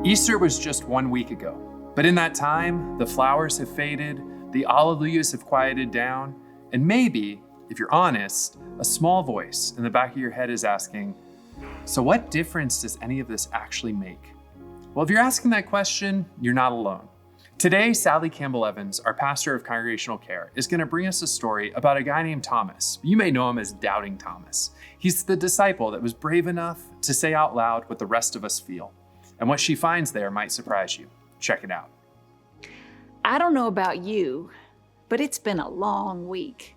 Easter was just 1 week ago, but in that time, the flowers have faded, the alleluias have quieted down, and maybe, if you're honest, a small voice in the back of your head is asking, so what difference does any of this actually make? Well, if you're asking that question, you're not alone. Today, Sally Campbell-Evans, our pastor of congregational care, is going to bring us a story about a guy named Thomas. You may know him as Doubting Thomas. He's the disciple that was brave enough to say out loud what the rest of us feel. And what she finds there might surprise you. Check it out. I don't know about you, but it's been a long week.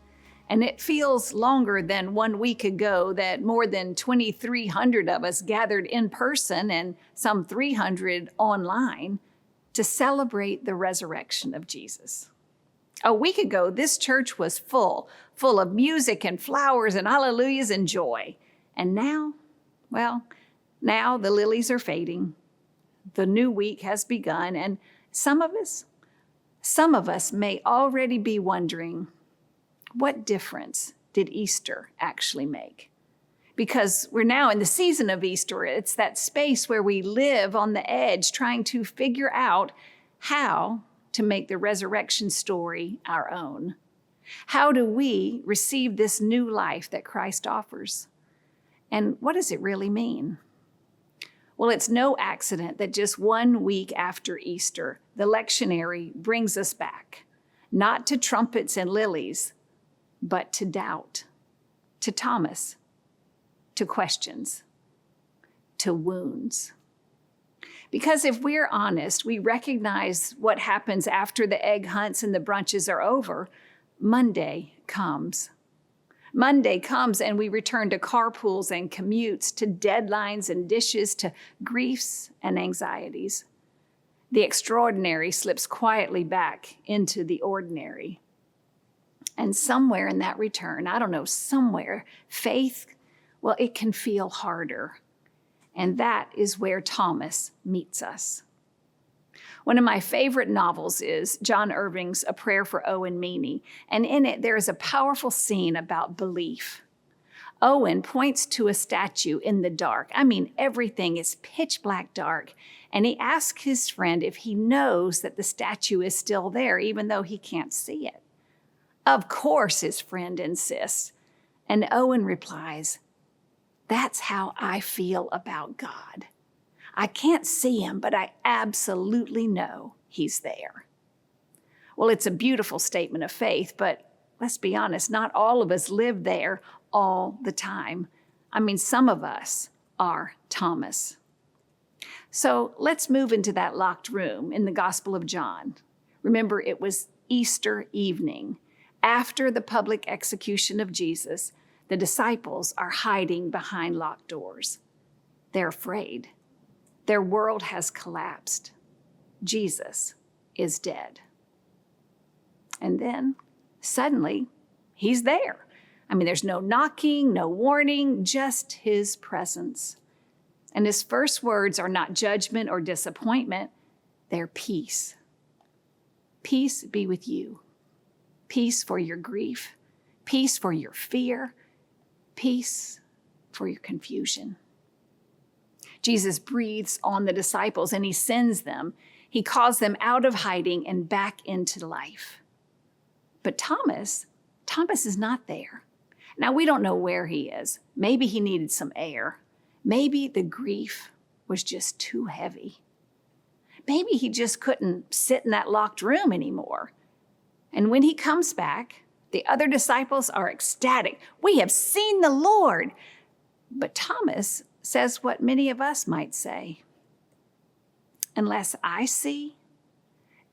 And it feels longer than 1 week ago that more than 2,300 of us gathered in person and some 300 online to celebrate the resurrection of Jesus. A week ago, this church was full of music and flowers and hallelujahs and joy. And now, now the lilies are fading. The new week has begun, and some of us may already be wondering, what difference did Easter actually make? Because we're now in the season of Easter. It's that space where we live on the edge, trying to figure out how to make the resurrection story our own. How do we receive this new life that Christ offers? And what does it really mean? Well, it's no accident that just 1 week after Easter, the lectionary brings us back, not to trumpets and lilies, but to doubt, to Thomas, to questions, to wounds. Because if we're honest, we recognize what happens after the egg hunts and the brunches are over. Monday comes. Monday comes and we return to carpools and commutes, to deadlines and dishes, to griefs and anxieties. The extraordinary slips quietly back into the ordinary. And somewhere in that return, somewhere, faith, it can feel harder. And that is where Thomas meets us. One of my favorite novels is John Irving's A Prayer for Owen Meany, and in it there is a powerful scene about belief. Owen points to a statue in the dark. Everything is pitch black dark, and he asks his friend if he knows that the statue is still there, even though he can't see it. Of course, his friend insists, and Owen replies, "That's how I feel about God. I can't see him, but I absolutely know he's there." Well, it's a beautiful statement of faith, but let's be honest, not all of us live there all the time. Some of us are Thomas. So let's move into that locked room in the Gospel of John. Remember, it was Easter evening. After the public execution of Jesus, the disciples are hiding behind locked doors. They're afraid. Their world has collapsed. Jesus is dead. And then, suddenly, he's there. There's no knocking, no warning, just his presence. And his first words are not judgment or disappointment, they're peace. Peace be with you. Peace for your grief. Peace for your fear. Peace for your confusion. Jesus breathes on the disciples and he sends them. He calls them out of hiding and back into life. But Thomas is not there. Now, we don't know where he is. Maybe he needed some air. Maybe the grief was just too heavy. Maybe he just couldn't sit in that locked room anymore. And when he comes back, the other disciples are ecstatic. "We have seen the Lord." But Thomas says what many of us might say. "Unless I see,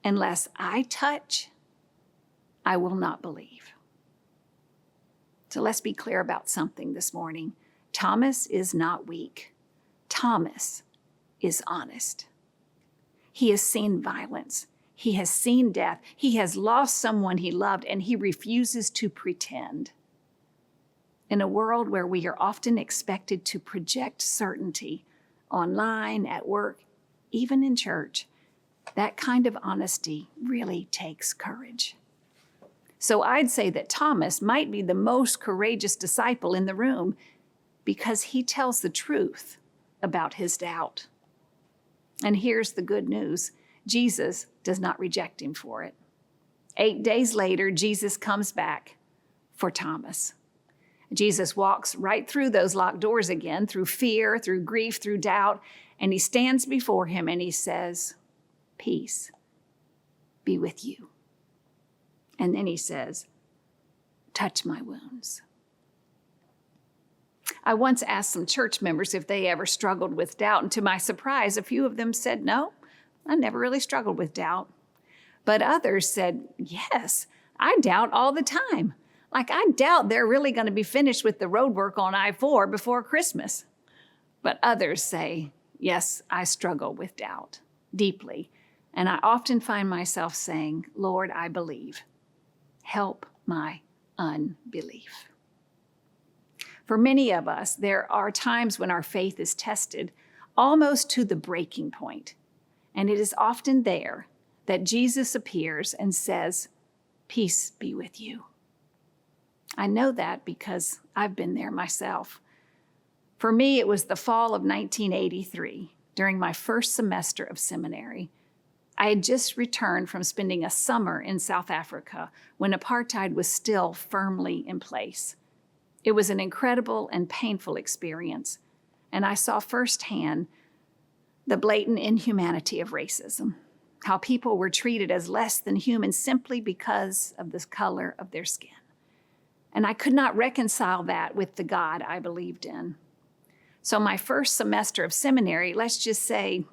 unless I touch, I will not believe." So let's be clear about something this morning. Thomas is not weak. Thomas is honest. He has seen violence. He has seen death. He has lost someone he loved, and he refuses to pretend. In a world where we are often expected to project certainty online, at work, even in church, that kind of honesty really takes courage. So I'd say that Thomas might be the most courageous disciple in the room because he tells the truth about his doubt. And here's the good news. Jesus does not reject him for it. 8 days later, Jesus comes back for Thomas. Jesus walks right through those locked doors again, through fear, through grief, through doubt, and he stands before him and he says, "Peace be with you." And then he says, "Touch my wounds." I once asked some church members if they ever struggled with doubt, and to my surprise, a few of them said, "No, I never really struggled with doubt." But others said, "Yes, I doubt all the time. Like, I doubt they're really going to be finished with the road work on I-4 before Christmas." But others say, "Yes, I struggle with doubt deeply. And I often find myself saying, 'Lord, I believe. Help my unbelief.'" For many of us, there are times when our faith is tested almost to the breaking point. And it is often there that Jesus appears and says, "Peace be with you." I know that because I've been there myself. For me, it was the fall of 1983, during my first semester of seminary. I had just returned from spending a summer in South Africa when apartheid was still firmly in place. It was an incredible and painful experience, and I saw firsthand the blatant inhumanity of racism, how people were treated as less than human simply because of the color of their skin. And I could not reconcile that with the God I believed in. So my first semester of seminary, let's just say,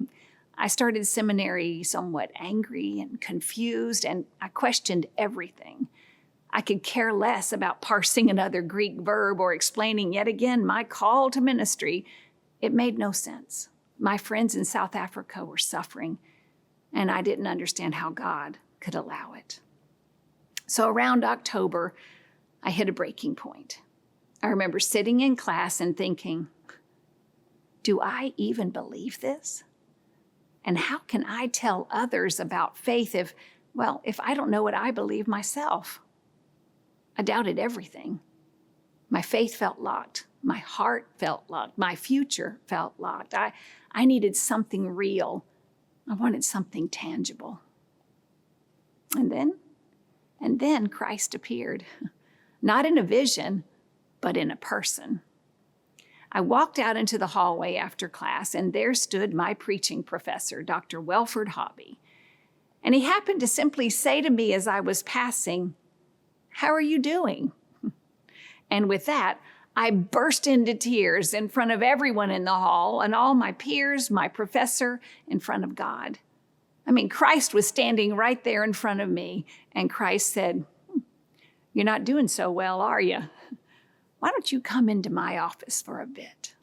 I started seminary somewhat angry and confused, and I questioned everything. I could care less about parsing another Greek verb or explaining yet again my call to ministry. It made no sense. My friends in South Africa were suffering, and I didn't understand how God could allow it. So around October, I hit a breaking point. I remember sitting in class and thinking, do I even believe this? And how can I tell others about faith if I don't know what I believe myself? I doubted everything. My faith felt locked. My heart felt locked. My future felt locked. I needed something real. I wanted something tangible. And then Christ appeared, not in a vision, but in a person. I walked out into the hallway after class, and there stood my preaching professor, Dr. Welford Hobby. And he happened to simply say to me as I was passing, "How are you doing?" And with that, I burst into tears in front of everyone in the hall and all my peers, my professor, in front of God. I mean, Christ was standing right there in front of me, and Christ said, "You're not doing so well, are you? Why don't you come into my office for a bit?"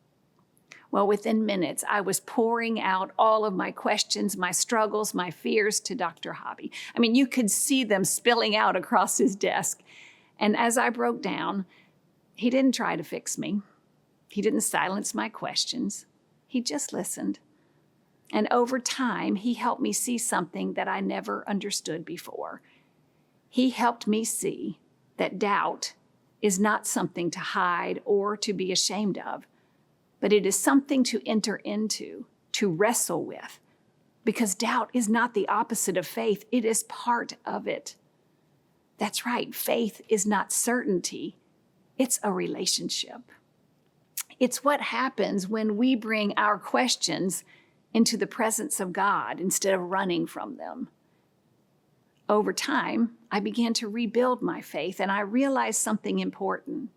Well, within minutes, I was pouring out all of my questions, my struggles, my fears to Dr. Hobby. I mean, you could see them spilling out across his desk. And as I broke down, he didn't try to fix me. He didn't silence my questions. He just listened. And over time, he helped me see something that I never understood before. He helped me see that doubt is not something to hide or to be ashamed of, but it is something to enter into, to wrestle with, because doubt is not the opposite of faith. It is part of it. That's right. Faith is not certainty. It's a relationship. It's what happens when we bring our questions into the presence of God instead of running from them. Over time, I began to rebuild my faith, and I realized something important.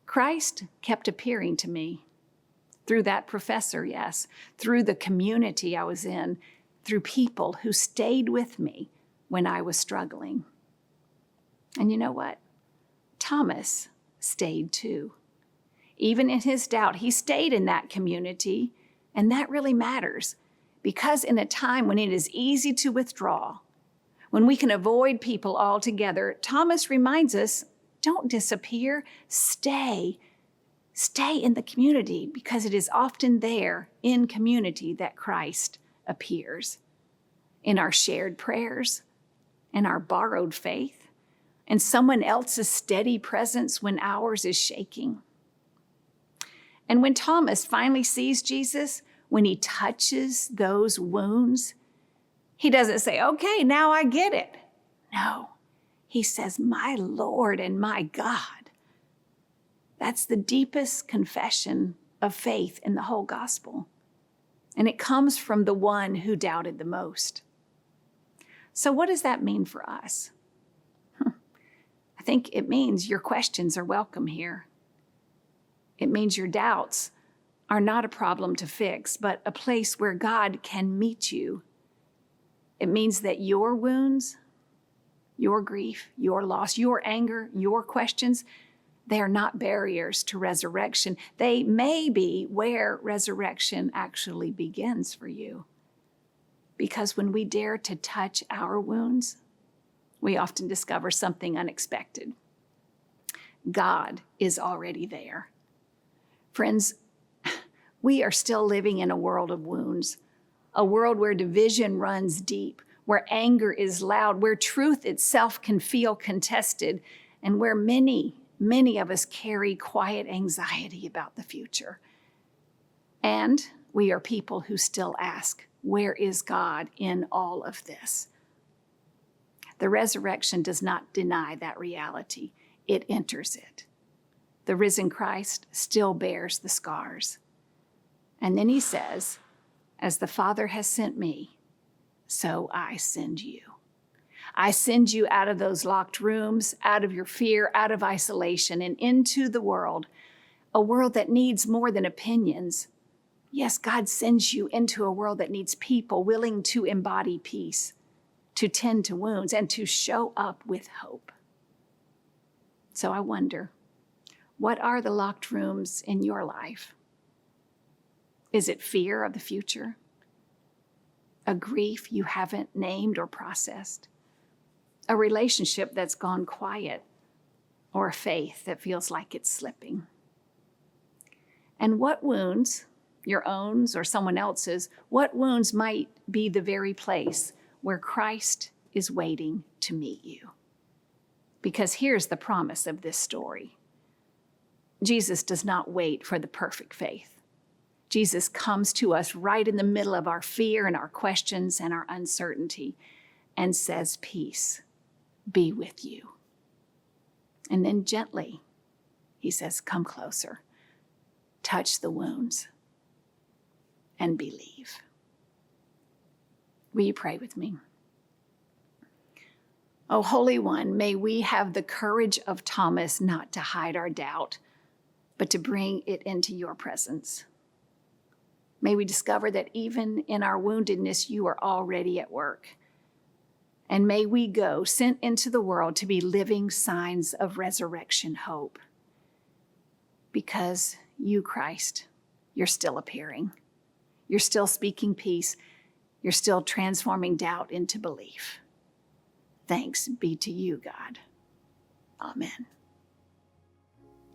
Christ kept appearing to me through that professor, yes, through the community I was in, through people who stayed with me when I was struggling. And you know what? Thomas stayed too. Even in his doubt, he stayed in that community, and that really matters, because in a time when it is easy to withdraw, when we can avoid people altogether, Thomas reminds us, don't disappear, stay. Stay in the community, because it is often there in community that Christ appears. In our shared prayers, in our borrowed faith, in someone else's steady presence when ours is shaking. And when Thomas finally sees Jesus, when he touches those wounds, he doesn't say, okay, now I get it. No, he says, my Lord and my God. That's the deepest confession of faith in the whole gospel. And it comes from the one who doubted the most. So what does that mean for us? I think it means your questions are welcome here. It means your doubts are not a problem to fix, but a place where God can meet you. It means that your wounds, your grief, your loss, your anger, your questions, they are not barriers to resurrection. They may be where resurrection actually begins for you. Because when we dare to touch our wounds, we often discover something unexpected. God is already there. Friends, we are still living in a world of wounds, a world where division runs deep, where anger is loud, where truth itself can feel contested, and where many of us carry quiet anxiety about the future. And we are people who still ask, where is God in all of this? The resurrection does not deny that reality. It enters it. The risen Christ still bears the scars. And then he says, as the Father has sent me, so I send you. I send you out of those locked rooms, out of your fear, out of isolation, and into the world, a world that needs more than opinions. Yes, God sends you into a world that needs people willing to embody peace, to tend to wounds, and to show up with hope. So I wonder, what are the locked rooms in your life? Is it fear of the future? A grief you haven't named or processed? A relationship that's gone quiet? Or a faith that feels like it's slipping? And what wounds, your own or someone else's, what wounds might be the very place where Christ is waiting to meet you? Because here's the promise of this story. Jesus does not wait for the perfect faith. Jesus comes to us right in the middle of our fear and our questions and our uncertainty and says, peace be with you. And then gently, he says, come closer, touch the wounds, and believe. Will you pray with me? Oh, Holy One, may we have the courage of Thomas not to hide our doubt, but to bring it into your presence. May we discover that even in our woundedness, you are already at work. And may we go sent into the world to be living signs of resurrection hope. Because you, Christ, you're still appearing. You're still speaking peace. You're still transforming doubt into belief. Thanks be to you, God. Amen.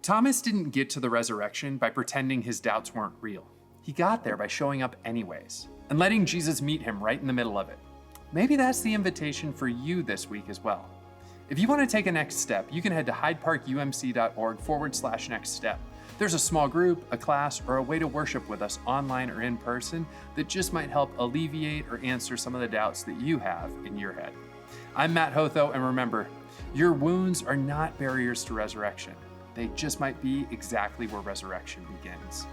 Thomas didn't get to the resurrection by pretending his doubts weren't real. He got there by showing up anyways and letting Jesus meet him right in the middle of it. Maybe that's the invitation for you this week as well. If you want to take a next step, you can head to hydeparkumc.org/next step. There's a small group, a class, or a way to worship with us online or in person that just might help alleviate or answer some of the doubts that you have in your head. I'm Matt Hotho, and remember, your wounds are not barriers to resurrection. They just might be exactly where resurrection begins.